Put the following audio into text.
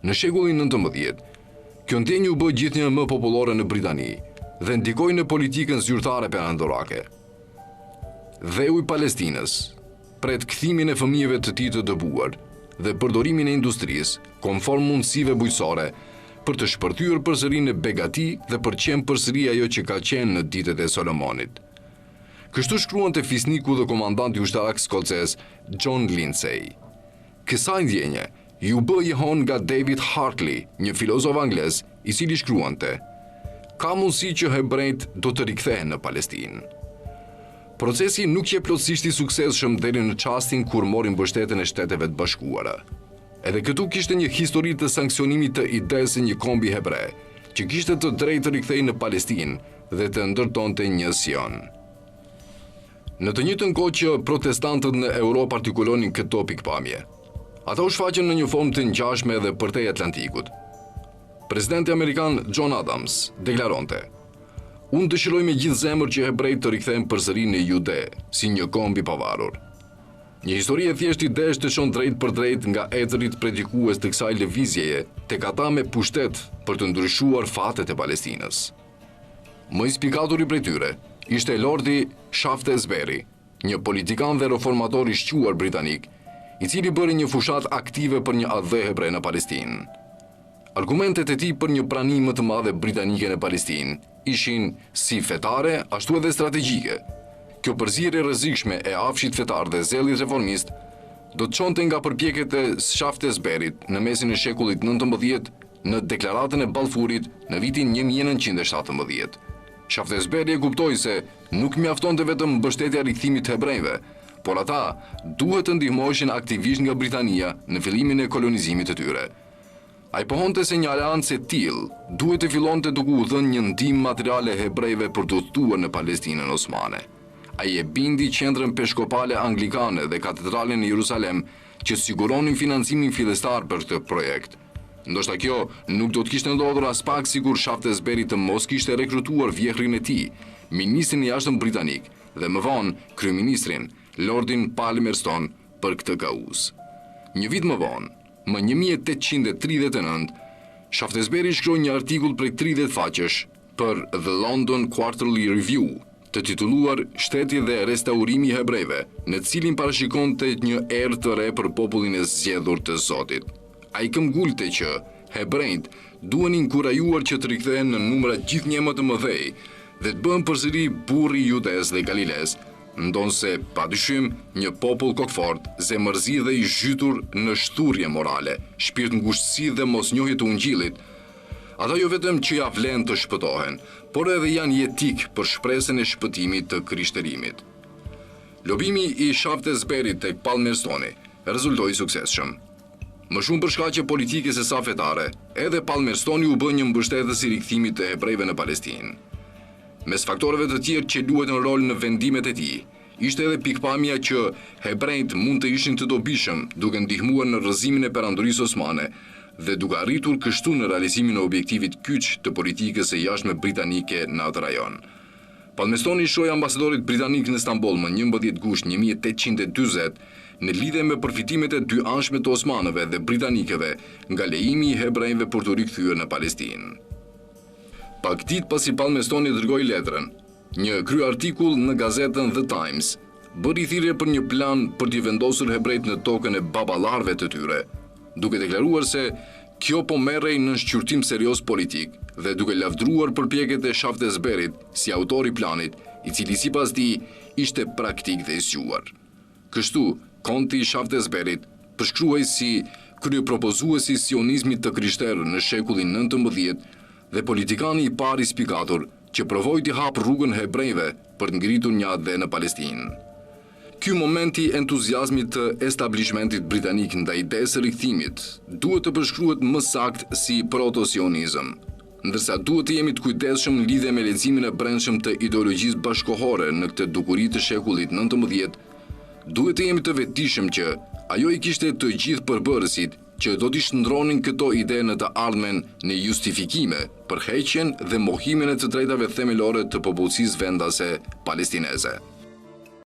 Në shekullin 19, kjo ndjenjë u bë gjithnjë më popullore në Britani dhe ndikoi në politikën zyrtare perandorake. Dheu i Palestinës pret kthimin e fëmijëve të tij të dëbuar dhe përdorimin e industrisë konform mundësive bujqësore për të shpërthyer përsëri në begati dhe për qenë përsëri ajo që ka qenë në ditët e Solomonit. Kështu shkruante fisniku dhe komandanti ushtarak skoces John Lindsay. Kësaj ndjenje ju bë jehon nga David Hartley, një filozof anglez, i cili shkruante: "Ka mundësi që hebrejt do të rikthehen në Palestinë." Procesi nuk je plotësisht i suksesshëm deri në çastin kur mori mbështetjen e Shteteve të Bashkuara. Edhe këtu kishte një histori të sankcionimit të idesë një kombi hebre, që kishte të drejtë të rikthehej në Palestinë dhe të ndërtonte një Sion. Në të njëjtën kohë që protestantët në Europë artikulonin këto pikpamje, ata u shfaqën në një formë të ngjashme edhe përtej Atlantikut. Presidenti amerikan John Adams deklaronte: "Unë dëshiroj me gjithë zemër që hebrejt të rikthehen përsëri në Jude, si një komb i pavarur." Një histori e thjesht idesh të çon drejt për drejt nga ecërit predikues të kësaj lëvizjeje tek ata me pushtet për të ndryshuar fatet e Palestinës. Më i spikaturi prej tyre ishte Lordi Shaftesbury, një politikan dhe reformator i shquar britanik, i cili bëri një fushat aktive për një adhe hebre në Palestinë. Argumentet e tij për një pranim më të madhe britanike në Palestinë ishin si fetare, ashtu edhe strategjike. Kjo përzierje rrezikshme e afshit fetar dhe zellit reformist do të çonte nga përpjekjet e Shaftesburyt në mesin e shekullit 19 në deklaratën e Balfourit në vitin 1917. Shaftesbury e kuptoi se nuk mjaftonte vetëm mbështetja e rikthimit të hebrejve, por ata duhet të ndihmoheshin aktivisht nga Britania në fillimin e kolonizimit të tyre. Ai pohonte se një aleancë e tillë duhet të fillonte duke u dhënë një ndihmë materiale hebrejve për të udhëtuar në Palestinën osmane. Ai e bindi qendrën peshkopale anglikane dhe katedralen e Jerusalem që siguronin financimin fillestar për këtë projekt. Ndoshta kjo nuk do të kishte ndodhur as pak sikur Shaftesbury të mos kishte rekrutuar vjehrin e tij, ministrin e jashtëm britanik dhe më vonë kryeministrin Lordin Palmerston për këtë kauzë. Një vit më vonë, më 1839, Shaftesbury shkroi një artikull prej 30 faqesh për The London Quarterly Review, të titulluar "Shteti dhe restaurimi i hebrejve", në cilin parashikonte një erë të re për popullin e zgjedhur të Zotit. Ai këmbgulte që hebrejt duhen inkurajuar që të rikthehen në numra gjithnjë më të mëdhej dhe të bëhen përsëri burri i Judes dhe Galiles, ndonse padyshim një popull kokfort, zemërzi dhe i zhytur në shturje morale, shpirt ngushtësi dhe mosnjohje të Ungjillit. Ata jo vetëm që ja vlen të shpëtohen, por edhe janë jetik për shpresën e shpëtimit të krishterimit. Lobimi i Shaftesburyt tek Palmerstoni rezultoi suksesshëm. Më shumë për shkaqe politike se sa fetare, edhe Palmerstoni u bë një mbështetës i rikthimit të hebrejve në Palestinë. Mes faktoreve të tjerë që luajtën rol në vendimet e tij, ishte edhe pikpamja që hebrejt mund të ishin të dobishëm duke ndihmuar në rrëzimin e perandorisë osmane dhe duke arritur kështu në realizimin e objektivit kyç të politikës së jashtme britanike në atë rajon. Palmerstoni shoi ambasadorit britanik në Istanbul më 11 gusht 1840 në lidhje me përfitimet e dy anshme të osmanëve dhe britanikëve nga lejimi i hebrejve për të rikthyer në Palestinë. Pak ditë pasi Palmerstoni dërgoi letrën, një kryeartikull në gazetën The Times bëri thirrje për një plan për t'i vendosur hebrejt në tokën e baballarëve të tyre, duke deklaruar se kjo po merrej në shqyrtim serioz politik dhe duke lavdruar përpjekjet e Shaftesburyt si autor i planit, i cili sipas tij ishte praktik dhe i zgjuar. Kështu, konti i Shaftesburyt përshkruhej si kryepropozuesi i sionizmit të krishterë në shekullin 19 dhe politikani i parë i spikatur që provoi t'i hap rrugën hebrejve për të ngritur një adhe në Palestinë. Ky momenti entuziazmit të establishmentit britanik ndaj idesë së rikthimit duhet të përshkruhet më saktë si proto-sionizëm, ndërsa duhet të jemi të kujdesshëm në lidhje me leximin e brendshëm të ideologjisë bashkohore në këtë dukuri të shekullit 19, duhet të jemi të vetëdijshëm që ajo i kishte të gjithë përbërësit që do t'i shndronin këto ide në të ardhmen në justifikime për heqjen dhe mohimin e të drejtave themelore të popullsisë vendase palestineze.